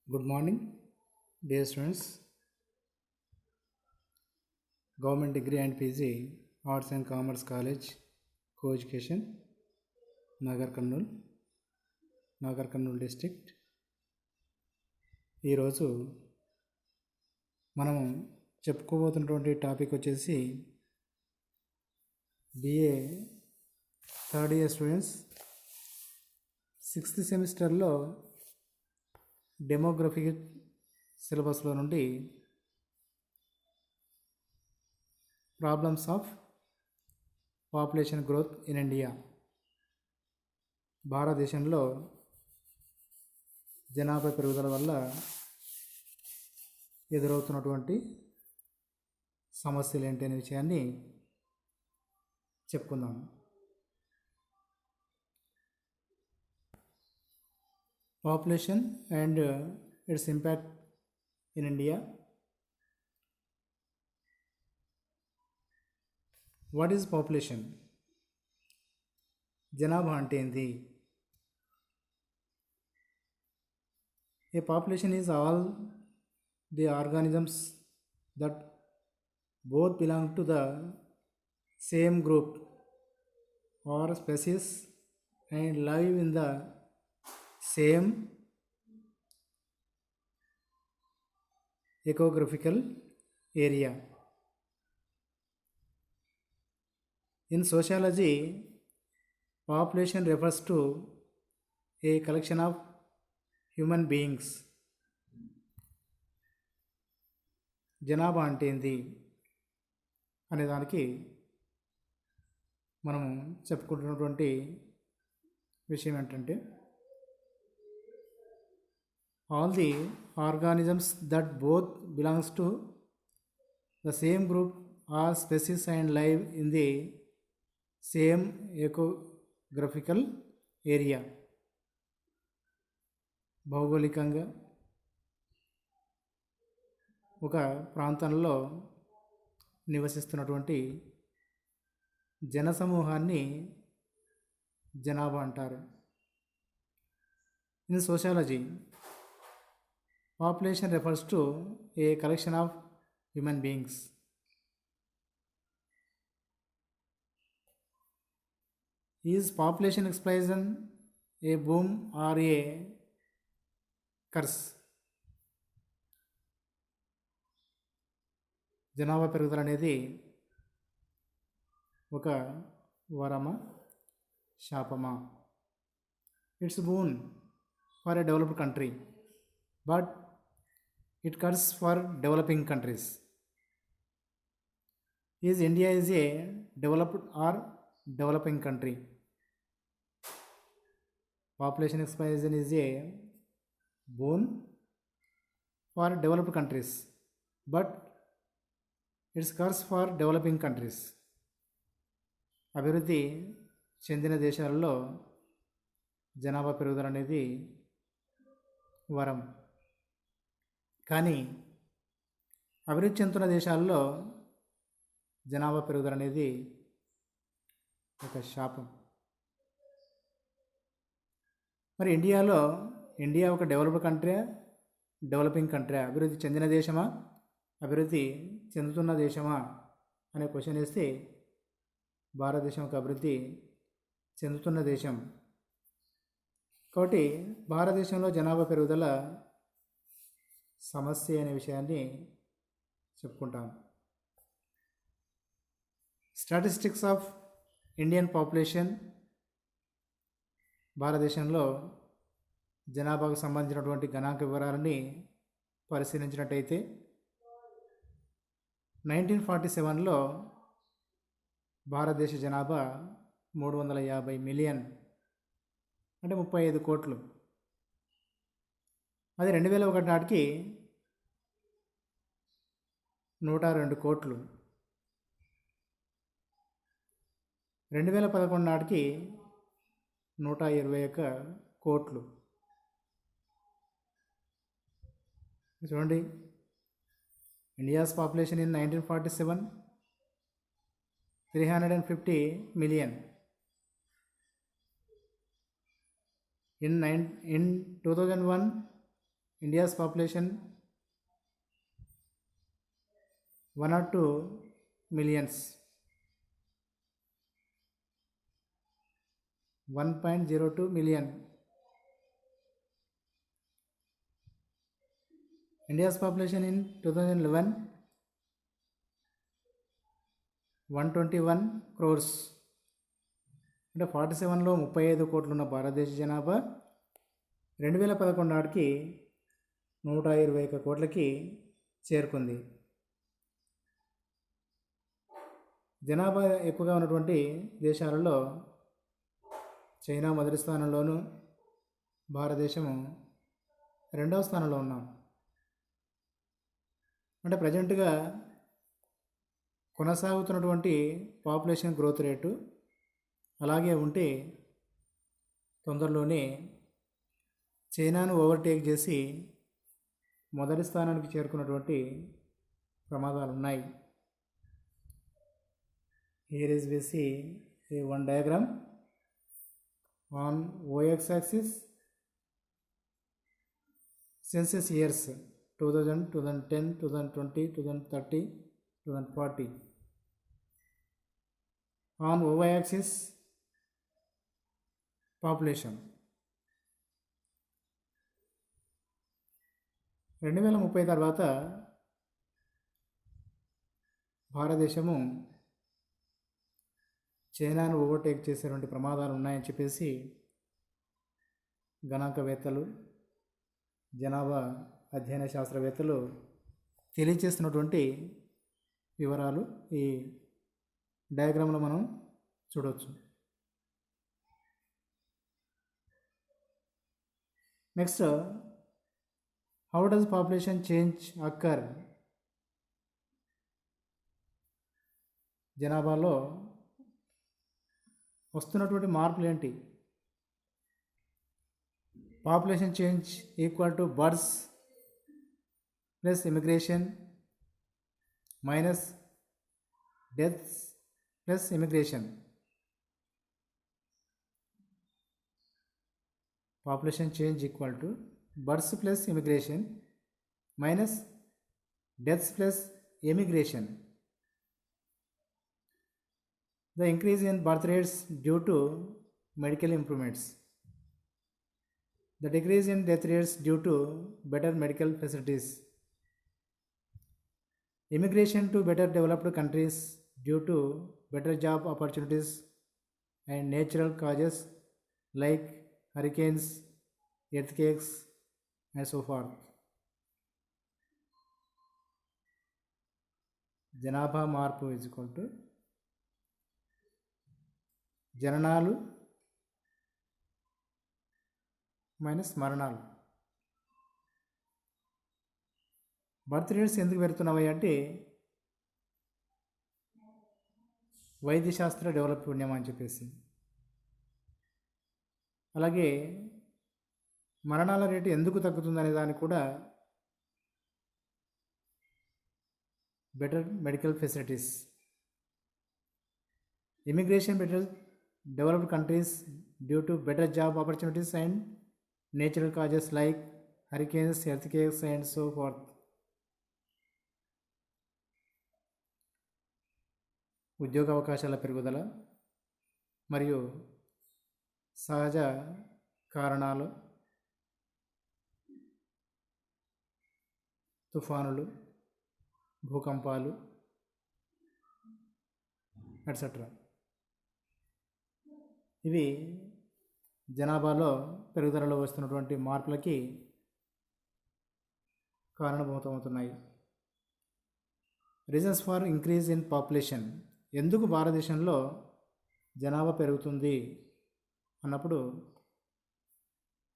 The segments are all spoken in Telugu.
Good morning, dear students. Government Degree and PG, Arts and Commerce College, Co-Education, Nagar Karnool district. ఈరోజు మనం చెప్పుకోబోతున్నటువంటి టాపిక్ వచ్చేసి BA third year students 6th సెమిస్టర్లో డెమోగ్రఫీ సిలబస్లో నుండి problems of population growth in India, భారతదేశంలో జనాభా పెరుగుదల వల్ల ఎదురవుతున్నటువంటి సమస్యలు ఏంటి అనే విషయాన్ని చెప్పుకుందాం. Population and it's impact in India. What is population? జనాభా అంటే ఏంటి? A population is all the organisms that both belong to the same group or species and live in the same ecographical area. In sociology, population refers to a collection of human beings. జనాభా అంటే ఏంటి అనేదానికి మనము చెప్పుకుంటున్నటువంటి విషయం ఏంటంటే, all the organisms that both belongs to the same group or species and live in the same geographical area. భౌగోళికంగా ఒక ప్రాంతంలో నివసిస్తున్నటువంటి జనసమూహాన్ని జనాభా అంటారు. In sociology, population refers to a collection of human beings. Is population expression a boom or a curse? జనాభా పెరుగుదల అనేది ఒక వరమా శాపమా? It's boon for a developed country but it curse for developing countries. Is India is a developed are developing country? Population expansion is a boon for developed countries but it's curse for developing countries. అభివృద్ధి చెందిన దేశాలలో జనాభా పెరుగుదల అనేది వరం, కానీ అభివృద్ధి చెందుతున్న దేశాల్లో జనాభా పెరుగుదల అనేది ఒక శాపం. మరి ఇండియా ఒక డెవలప్డ్ కంట్రీ, డెవలపింగ్ కంట్రీ, అభివృద్ధి చెందిన దేశమా, అభివృద్ధి చెందుతున్న దేశమా అనే క్వశ్చన్ వేస్తే భారతదేశం ఒక అభివృద్ధి చెందుతున్న దేశం. కాబట్టి భారతదేశంలో జనాభా పెరుగుదల సమస్య అనే విషయాన్ని చెప్పుకుంటాం. స్టాటిస్టిక్స్ ఆఫ్ ఇండియన్ పాపులేషన్, భారతదేశంలో జనాభాకు సంబంధించినటువంటి గణాంక వివరాలని పరిశీలించినట్టయితే 1947లో భారతదేశ జనాభా 350 మిలియన్, అంటే 35 కోట్లు. అది 2001 నాటికి 102 కోట్లు, 2011 నాటికి 121 కోట్లు. చూడండి, India's population in 1947 350 million. In 2001 India's population 1 or 2 millions, 1.02 million. India's population in 2011 121 crores. అంటే 47లో 35 కోట్లు ఉన్న భారతదేశ జనాభా 2011 నాటికి 121 కోట్లకి చేరుకుంది. జనాభా ఎక్కువగా ఉన్నటువంటి దేశాలలో చైనా మొదటి స్థానంలోను, భారతదేశము రెండవ స్థానంలో ఉన్నాం. అంటే ప్రజెంట్గా కొనసాగుతున్నటువంటి పాపులేషన్ గ్రోత్ రేటు అలాగే ఉంటే తొందరలోనే చైనాను ఓవర్టేక్ చేసి మొదటి స్థానానికి చేరుకున్నటువంటి ప్రమాదాలు ఉన్నాయి. Here is we see one diagram on OX axis census years 2000, 2010, 2020, 2030, 2040. On Y axis population. 2030 తర్వాత భారతదేశము చైనాను ఓవర్టేక్ చేసేటువంటి ప్రమాదాలు ఉన్నాయని చెప్పేసి గణాంకవేత్తలు, జనాభా అధ్యయన శాస్త్రవేత్తలు తెలియజేస్తున్నటువంటి వివరాలు ఈ డయాగ్రామ్లో మనం చూడవచ్చు. Next, how does population change occur? జనాభాలో వస్తున్నటువంటి మార్పులు ఏంటి? Population change equal to births plus immigration minus deaths plus immigration. Population change equal to births plus immigration minus deaths plus immigration. The increase in birth rates due to medical improvements. The decrease in death rates due to better medical facilities. Immigration to better developed countries due to better job opportunities and natural causes like hurricanes, earthquakes, and so forth. జనాభా మార్పు ఈజ్ ఈక్వల్ టు జననాలు మైనస్ మరణాలు. బర్త్ రేట్స్ ఎందుకు పెడుతున్నాయి అంటే వైద్యశాస్త్ర డెవలప్ పుణ్యం అని చెప్పేసి. అలాగే మరణాల రేటు ఎందుకు తగ్గుతుందనే దానికి కూడా better medical facilities. Immigration better developed countries due to better job opportunities and natural causes like hurricanes, earthquakes, and so forth. ఉద్యోగ అవకాశాల పెరుగుదల మరియు సహజ కారణాలు, తుఫానులు, భూకంపాలు ఎట్సెట్రా. ఇవి జనాభాలో పెరుగుదలలో వస్తున్నటువంటి మార్పులకి కారణభూతమవుతున్నాయి. Reasons for increase in population. ఎందుకు భారతదేశంలో జనాభా పెరుగుతుంది అన్నప్పుడు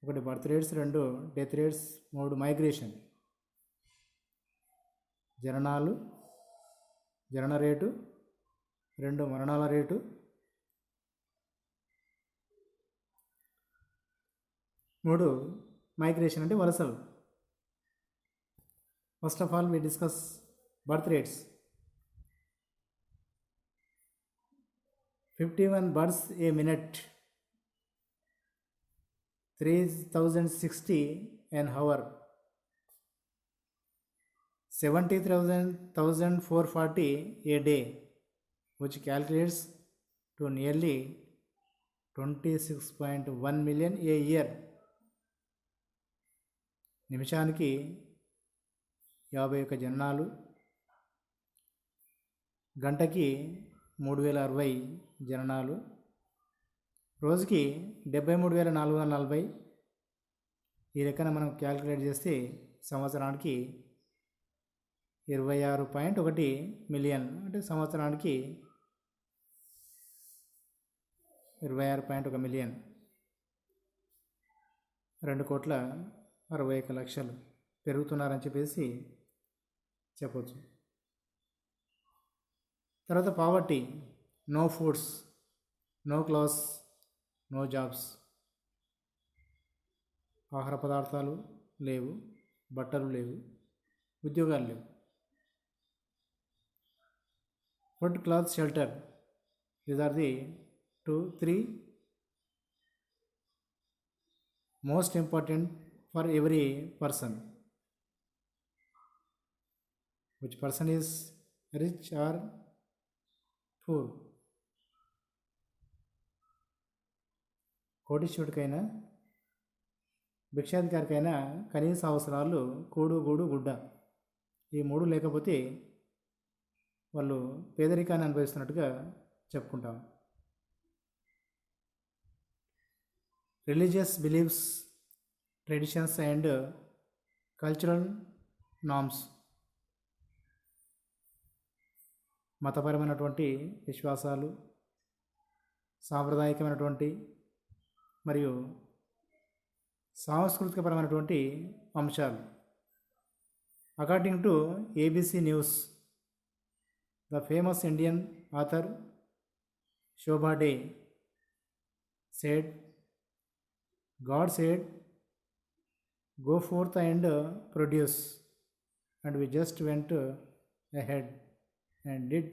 ఒకటి birth rates, 2 death rates, 3 migration. జనన రేటు, 2 మరణాల రేటు, 3 మైగ్రేషన్ అంటే వలసలు. First of all we discuss birth rates. 51 births a minute, 3060 an hour. 70,440 a day, which calculates to nearly 26.1 million a year. నిమిషానికి 51 జననాలు, గంటకి 3060 జననాలు, రోజుకి 73,440. ఈ లెక్కన మనం క్యాలిక్యులేట్ చేస్తే సంవత్సరానికి 26.1 మిలియన్, అంటే సంవత్సరానికి 26.1 మిలియన్, 2,61,00,000 పెరుగుతున్నారని చెప్పేసి చెప్పవచ్చు. తర్వాత poverty, no foods, no clothes, no jobs. ఆహార పదార్థాలు లేవు, బట్టలు లేవు, ఉద్యోగాలు లేవు. Food, cloth, shelter, these are the 2-3 most important for every person. Which person is rich or poor? కోటీశ్వరుడికైనా భిక్షాధికారికైనా కనీస అవసరాలు కూడు, గూడు, గుడ్డ, ఈ మూడు లేకపోతే వాళ్ళు పేదరికాన్ని అనుభవిస్తున్నట్టుగా చెప్పుకుంటాం. Religious beliefs, traditions and cultural norms, మతపరమైనటువంటి విశ్వాసాలు, సాంప్రదాయకమైనటువంటి మరియు సాంస్కృతికపరమైనటువంటి అంశాలు. According to ABC news, the famous Indian author Shobha De said, God said, go forth and produce, and we just went ahead and did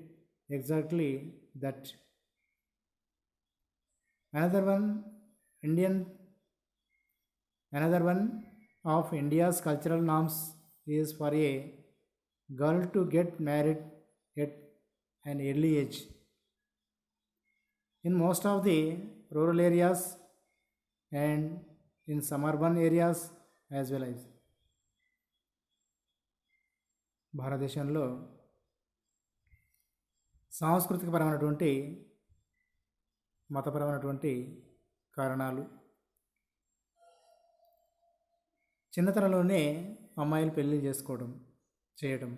exactly that. Another one of India's cultural norms is for a girl to get married at an early age. In most of the rural areas and in some urban areas as well as. భారతదేశంలో సాంస్కృతికపరమైనటువంటి, మతపరమైనటువంటి కారణాలు, చిన్నతనంలోనే అమ్మాయిలు పెళ్లి చేయడం,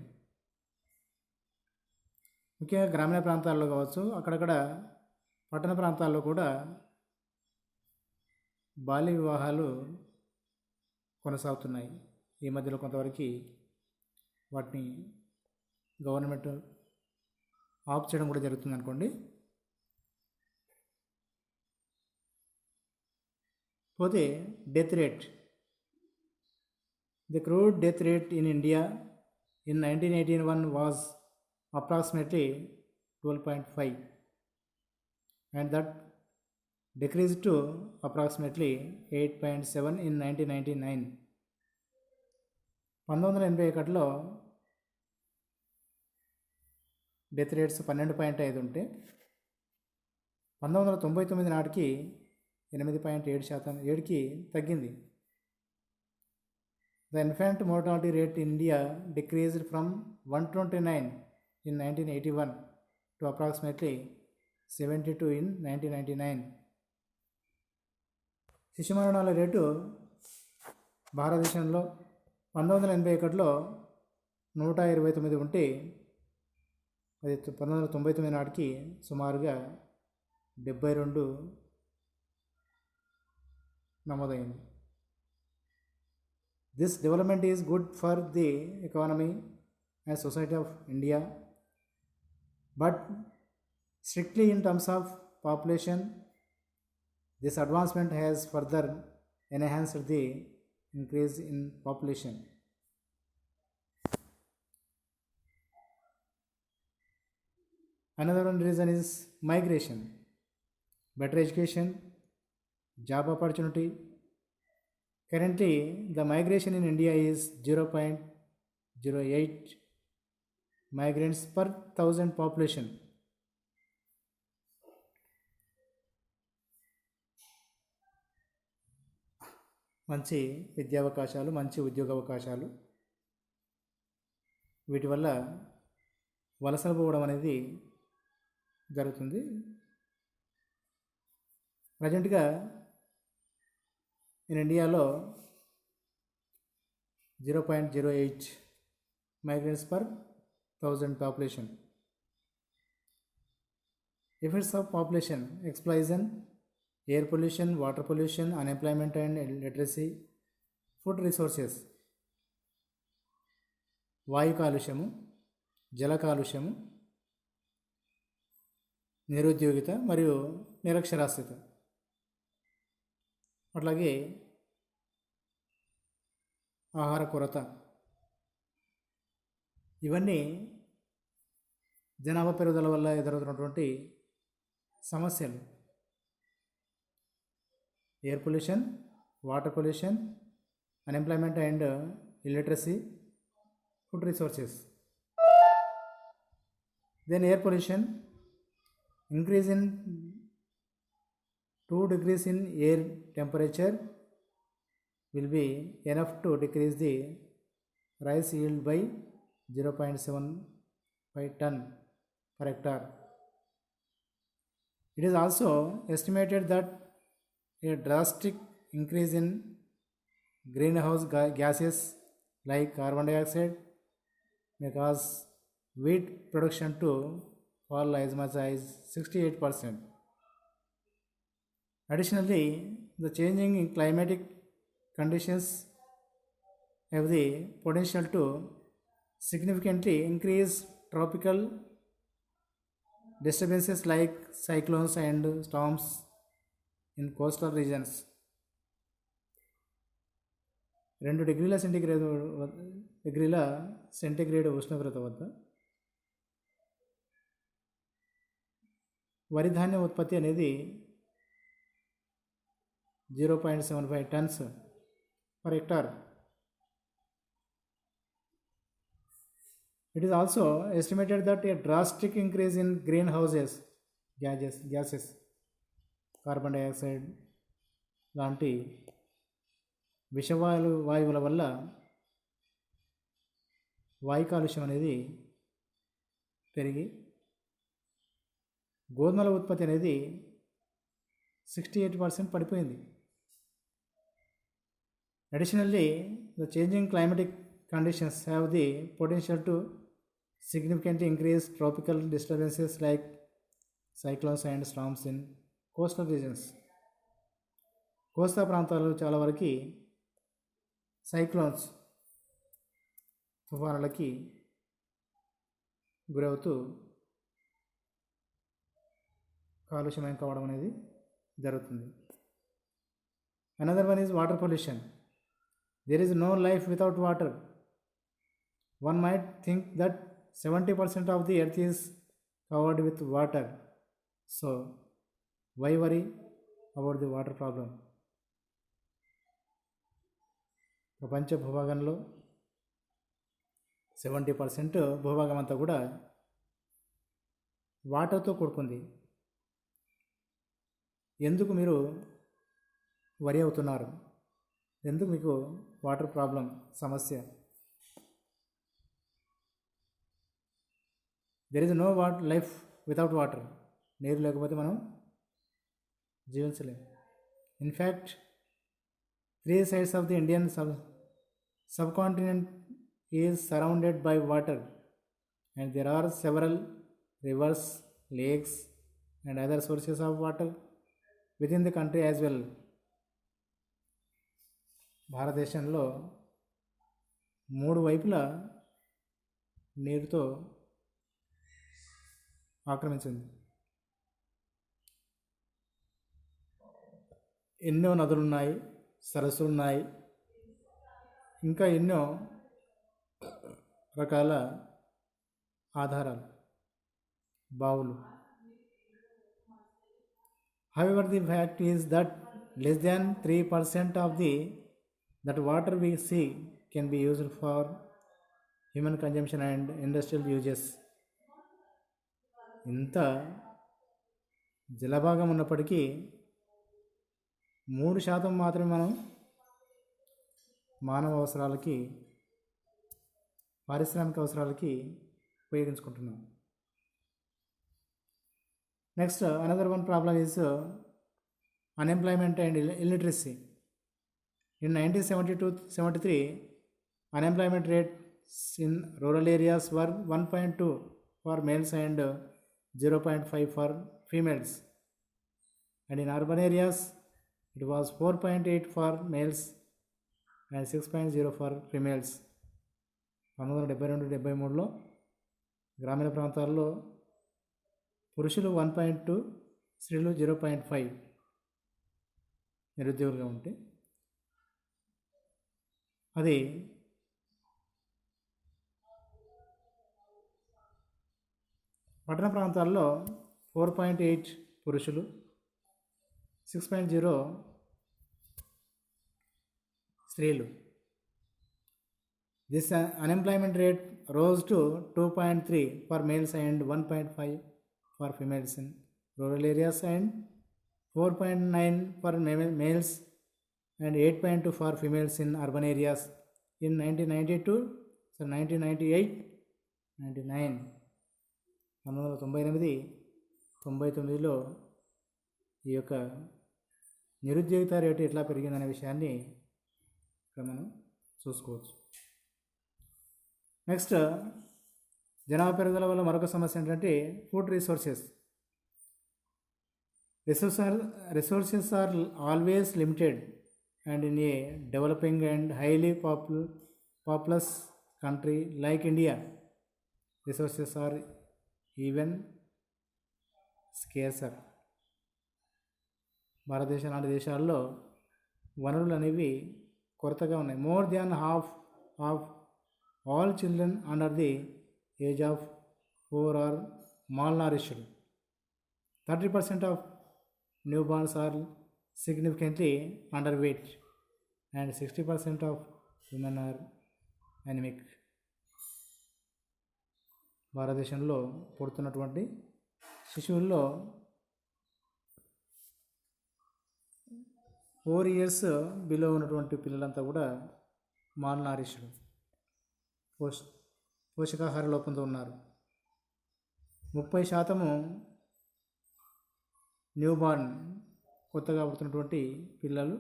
ముఖ్యంగా గ్రామీణ ప్రాంతాల్లో కావచ్చు, అక్కడక్కడ పట్టణ ప్రాంతాల్లో కూడా బాల్య వివాహాలు కొనసాగుతున్నాయి. ఈ మధ్యలో కొంతవరకు వాటిని గవర్నమెంట్ ఆఫ్ చేయడం కూడా జరుగుతుంది అనుకోండి. పోతే death rate, the crude death rate in India in 1981 was approximately 12.5, and that decreased to approximately 8.7 in 1999. 1981లో death rates 12.5 ఉంటే 1999 నాటికి 8.7%కి తగ్గింది. The infant mortality rate in India decreased from 129 in 1981 to approximately 72 in 1999. శిశు మరణాల రేటు భారతదేశంలో 1981లో 129 ఉంటే అది 1999 నాటికి సుమారుగా 72 నమోదైంది. This development is good for the economy and society of India, but strictly in terms of population, this advancement has further enhanced the increase in population. Another one reason is migration, better education, job opportunity. Currently, the migration in India is 0.08 migrants per thousand population. మంచి విద్యావకాశాలు, మంచి ఉద్యోగ అవకాశాలు, వీటి వల్ల వలసలు పోవడం అనేది జరుగుతుంది. ప్రజెంట్గా ఇన్ ఇండియాలో 0.08 migrants per thousand population. Effects of population explosion, air pollution, water pollution, unemployment and illiteracy, food resources, వాయు కాలుష్యము, జల కాలుష్యము, నిరుద్యోగిత మరియు నిరక్షరాస్యత, అట్లాగే ఆహార కొరత, ఇవన్నీ జనాభా పెరుగుదల వల్ల ఎదురవుతున్నటువంటి సమస్యలు. Air pollution, water pollution, unemployment and illiteracy, food resources. Then air pollution, increase in 2 degrees in air temperature will be enough to decrease the rice yield by 0.75 ton per hectare. It is also estimated that a drastic increase in greenhouse gases like carbon dioxide may cause wheat production to fall as much as 68%. Additionally, the changing in climatic conditions have the potential to significantly increase tropical disturbances like cyclones and storms in coastal regions. 2 డిగ్రీల ఉష్ణోగ్రత వద్ద వరి ధాన్యం ఉత్పత్తి అనేది 0.75 tons per hectare. It is also estimated that a drastic increase in greenhouses gases, carbon dioxide లాంటి వాయువుల వల్ల వాయు కాలుష్యం అనేది పెరిగి గోధుమల ఉత్పత్తి అనేది 68% పడిపోయింది. Additionally, the changing climatic conditions have the potential to significantly increase tropical disturbances like cyclones and storms in coastal regions. కోస్తా ప్రాంతాల్లో చాలా వరకు సైక్లోన్స్, తుఫానులకి గురవుతూ కాలుష్యమయం కావడం అనేది జరుగుతుంది. Another one is water pollution. There is no life without water. One might think that 70% of the earth is covered with water. So why worry about the water problem? ప్రపంచ భూభాగంలో 70% భూభాగం అంతా కూడా వాటర్తో కూడుకుంది. ఎందుకు మీరు వరి అవుతున్నారు? ఎందుకు మీకు వాటర్ ప్రాబ్లం సమస్య? There is no life without water. నీరు లేకపోతే మనం జీవించలేము. In fact 3 sides of the Indian subcontinent is surrounded by water, and there are several rivers, lakes and other sources of water within the country as well. భారతదేశంలో 3 వైపులా నీరుతో ఆక్రమించింది. ఎన్నో నదులున్నాయి, సరస్సులున్నాయి, ఇంకా ఎన్నో రకాల ఆధారాలు, బావులు. However, the fact is that less than 3% of that water we see can be used for human consumption and industrial uses. ఇంత జలభాగం ఉన్నప్పటికీ 3% మాత్రమే మనం మానవ అవసరాలకి, పారిశ్రామిక అవసరాలకి ఉపయోగించుకుంటున్నాం. Next another one problem is unemployment and illiteracy. In 1972-73, unemployment rates in rural areas were 1.2 for males and 0.5 for females, and in urban areas it was 4.8 for males and 6.0 for females. 1972-73లో గ్రామీణ ప్రాంతాల్లో పురుషులు 1.2, స్త్రీలు 0.5 నిరుద్యోగులుగా ఉంటే, అది పట్టణ ప్రాంతాల్లో 4.8 పురుషులు, 6.0 స్త్రీలు. This unemployment rate rose to 2.3 for males and 1.5 for females in rural areas and 4.9 for males and 8.2 for females in urban areas. In 1998, 1999లో ఈ యొక్క నిరుద్యోగిత రేటు ఎట్లా పెరిగిందనే విషయాన్ని ఇక్కడ మనం చూసుకోవచ్చు. నెక్స్ట్, జనాభా పెరుగుదల వల్ల మరొక సమస్య ఏంటంటే food resources. Resources are always limited, and in a developing and highly populous country like India, resources are even scarcer. భారతదేశం లాంటి దేశాల్లో వనరులు అనేవి కొరతగా ఉన్నాయి. More than half of all children under the age of 4 are malnourished. 30% of newborns are significantly underweight and 60% of women are anemic. భారతదేశంలో పుడుతున్నటువంటి శిశువుల్లో 4 years బిలో ఉన్నటువంటి పిల్లలంతా కూడా మాల్నారిష్డ్, పోషకాహార లోపంతో ఉన్నారు. 30% న్యూబార్న్, కొత్తగా పుడుతున్నటువంటి పిల్లలు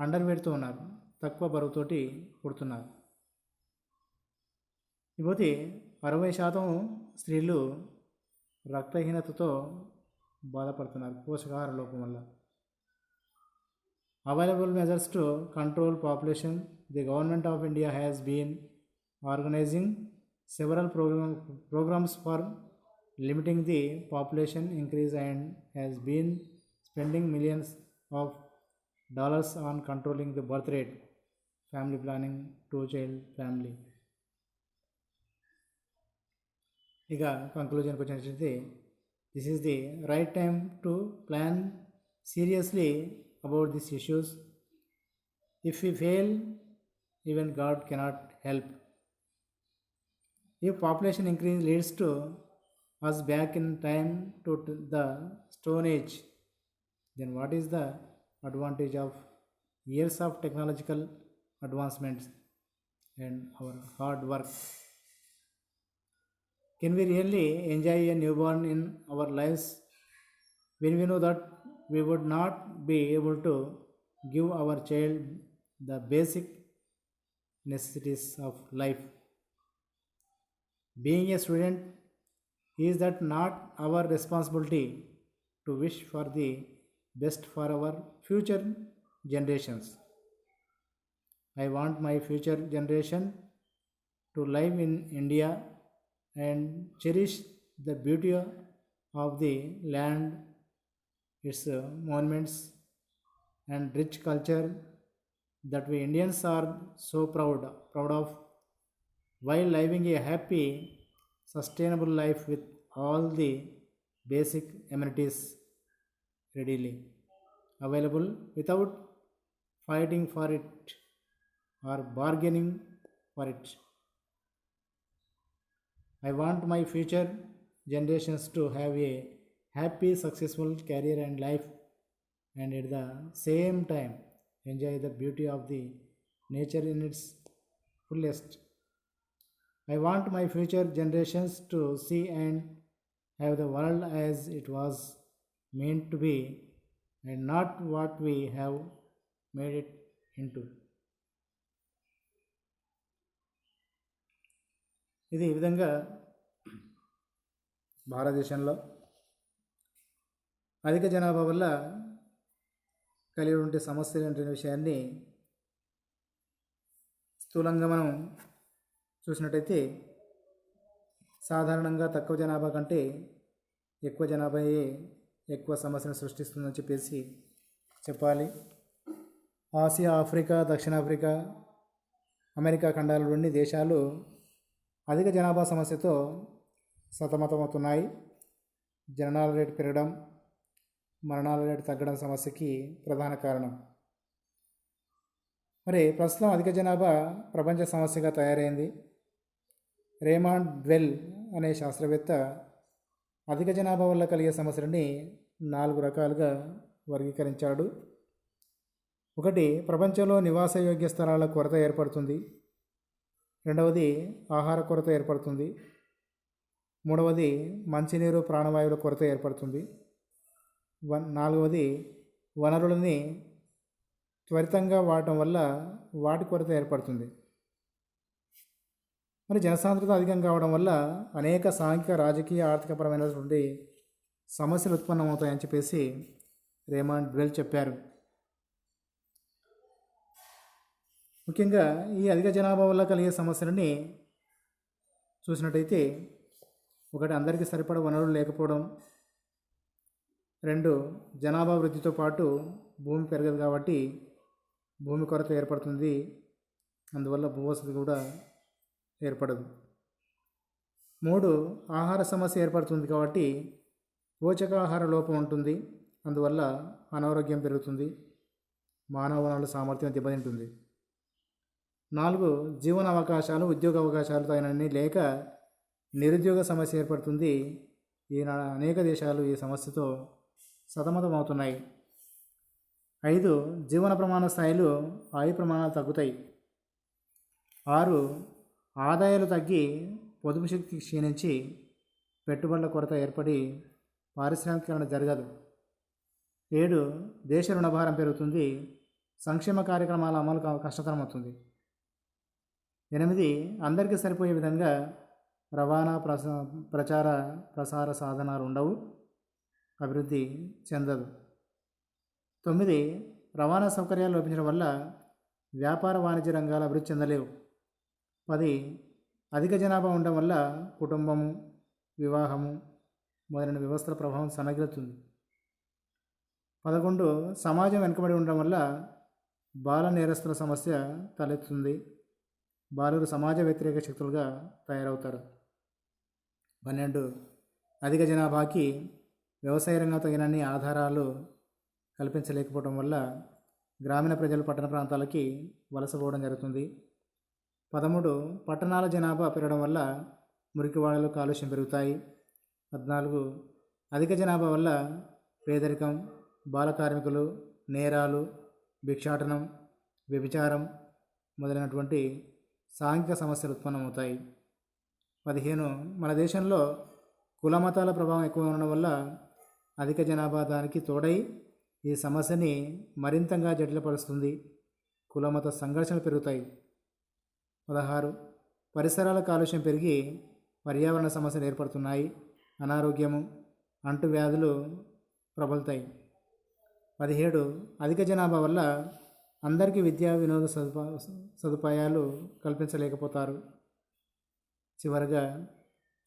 అండర్వేట్తో ఉన్నారు, తక్కువ బరువుతోటి పుడుతున్నారు. ఇకపోతే 60% స్త్రీలు రక్తహీనతతో బాధపడుతున్నారు పోషకాహార లోపం వల్ల. Available measures to control population. The government of India has been organizing several programs for limiting the population increase and has been spending millions of dollars on controlling the birth rate, family planning, two-child family. ఇక కంక్లూజన్కి వచ్చినట్లయితే, this is the right time to plan seriously about these issues. If we fail, even God cannot help. If population increase leads to us back in time to the Stone Age, then what is the advantage of years of technological advancements and our hard work? Can we really enjoy a newborn in our lives when we know that we would not be able to give our child the basic necessities of life? Being a student, is that not our responsibility to wish for the best for our future generations? I want my future generation to live in India and cherish the beauty of the land, its monuments and rich culture that we Indians are so proud of, while living a happy, sustainable life with all the basic amenities readily available without fighting for it or bargaining for it. I want my future generations to have a happy, successful career and life, and at the same time enjoy the beauty of the nature in its fullest. I want my future generations to see and have the world as it was meant to be and not what we have made it into. ఇది ఈ విధంగా భారతదేశంలో అధిక జనాభా వల్ల కలిగి ఉండే సమస్యలు ఏంటనే విషయాన్ని స్థూలంగా మనం చూసినట్టయితే సాధారణంగా తక్కువ జనాభా కంటే ఎక్కువ జనాభాయే ఎక్కువ సమస్యను సృష్టిస్తుందని చెప్పేసి చెప్పాలి. ఆసియా, ఆఫ్రికా, దక్షిణాఫ్రికా, అమెరికా ఖండాలలోని దేశాలు అధిక జనాభా సమస్యతో సతమతమవుతున్నాయి. జననాల రేటు పెరగడం, మరణాల రేటు తగ్గడం సమస్యకి ప్రధాన కారణం. మరి ప్రస్తుతం అధిక జనాభా ప్రపంచ సమస్యగా తయారైంది. రేమాండ్ డ్వెల్ అనే శాస్త్రవేత్త అధిక జనాభా వల్ల కలిగే సమస్యలని 4 రకాలుగా వర్గీకరించాడు. 1, ప్రపంచంలో నివాసయోగ్య స్థలాల కొరత ఏర్పడుతుంది. 2వది, ఆహార కొరత ఏర్పడుతుంది. 3వది, మంచినీరు, ప్రాణవాయువుల కొరత ఏర్పడుతుంది. 4వది, వనరులని త్వరితంగా వాడటం వల్ల వాటి కొరత ఏర్పడుతుంది. మరి జనసాంద్రత అధికం కావడం వల్ల అనేక సాంఘిక, రాజకీయ, ఆర్థికపరమైనటువంటి సమస్యలు ఉత్పన్నమవుతాయని చెప్పేసి రేమాండ్ డ్వెల్ చెప్పారు. ముఖ్యంగా ఈ అధిక జనాభా వల్ల కలిగే సమస్యలని చూసినట్టయితే 1, అందరికీ సరిపడ వనరులు లేకపోవడం. 2, జనాభా వృద్ధితో పాటు భూమి పెరగదు కాబట్టి భూమి కొరత ఏర్పడుతుంది. అందువల్ల భూవసతి కూడా ఏర్పడదు. 3, ఆహార సమస్య ఏర్పడుతుంది కాబట్టి పోషకాహార లోపం ఉంటుంది. అందువల్ల అనారోగ్యం పెరుగుతుంది, మానవ వనరుల సామర్థ్యం దెబ్బతింటుంది. 4, జీవన అవకాశాలు, ఉద్యోగ అవకాశాలు తగినన్ని లేక నిరుద్యోగ సమస్య ఏర్పడుతుంది. అనేక దేశాలు ఈ సమస్యతో సతమతమవుతున్నాయి. 5, జీవన ప్రమాణ స్థాయిలు, ఆయు ప్రమాణాలు తగ్గుతాయి. 6, ఆదాయాలు తగ్గి పొదుపు శక్తి క్షీణించి పెట్టుబడుల కొరత ఏర్పడి పారిశ్రామికీకరణ జరగదు. 7, దేశ రుణభారం పెరుగుతుంది, సంక్షేమ కార్యక్రమాల అమలు కష్టతరమవుతుంది. 8, అందరికీ సరిపోయే విధంగా రవాణా, ప్రచార ప్రసార సాధనాలు ఉండవు, అభివృద్ధి చెందదు. 9, రవాణా సౌకర్యాలు లోపించడం వల్ల వ్యాపార వాణిజ్య రంగాలు అభివృద్ధి చెందలేవు. 10, అధిక జనాభా ఉండడం వల్ల కుటుంబము, వివాహము మొదలైన వ్యవస్థల ప్రభావం సన్నగిలుతుంది. 11, సమాజం వెనుకబడి ఉండడం వల్ల బాల నేరస్తుల సమస్య తలెత్తుతుంది. బాలురు సమాజ వ్యతిరేక శక్తులుగా తయారవుతారు. 12, అధిక జనాభాకి వ్యవసాయ రంగం తగినన్ని ఆధారాలు కల్పించలేకపోవడం వల్ల గ్రామీణ ప్రజలు పట్టణ ప్రాంతాలకి వలసపోవడం జరుగుతుంది. 13, పట్టణాల జనాభా పెరగడం వల్ల మురికివాడలు, కాలుష్యం పెరుగుతాయి. 14, అధిక జనాభా వల్ల పేదరికం, బాల కార్మికులు, నేరాలు, భిక్షాటనం, వ్యభిచారం మొదలైనటువంటి సాంఘిక సమస్యలు ఉత్పన్నమవుతాయి. 15, మన దేశంలో కుల మతాల ప్రభావం ఎక్కువ ఉండడం వల్ల అధిక జనాభా దానికి తోడై ఈ సమస్యని మరింతగా జటిలపరుస్తుంది. కులమత సంఘర్షణలు పెరుగుతాయి. 16, పరిసరాల కాలుష్యం పెరిగి పర్యావరణ సమస్యలు ఏర్పడుతున్నాయి. అనారోగ్యము, అంటువ్యాధులు ప్రబలుతాయి. 17, అధిక జనాభా వల్ల అందరికీ విద్యా వినోద సదుపాయాలు కల్పించలేకపోతారు. చివరగా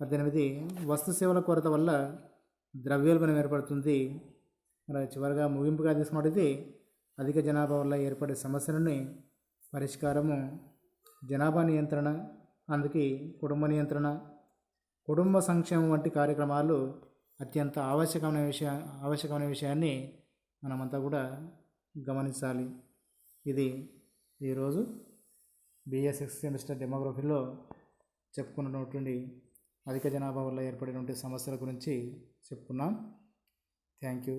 18, వస్తు సేవల కొరత వల్ల ద్రవ్యోల్బణం ఏర్పడుతుంది. మరి చివరిగా ముగింపుగా తీసుకున్నట్టయితే అధిక జనాభా వల్ల ఏర్పడే సమస్యలని పరిష్కారము జనాభా నియంత్రణ, అందుకే కుటుంబ నియంత్రణ, కుటుంబ సంక్షేమం వంటి కార్యక్రమాలు అత్యంత ఆవశ్యకమైన విషయాన్ని మనమంతా కూడా గమనించాలి. ఇది ఈరోజు BA 6th సెమిస్టర్ డెమోగ్రఫీలో చెప్పుకున్నటువంటి అధిక జనాభా వల్ల ఏర్పడినటువంటి సమస్యల గురించి చెప్పుకున్నాం. Thank you.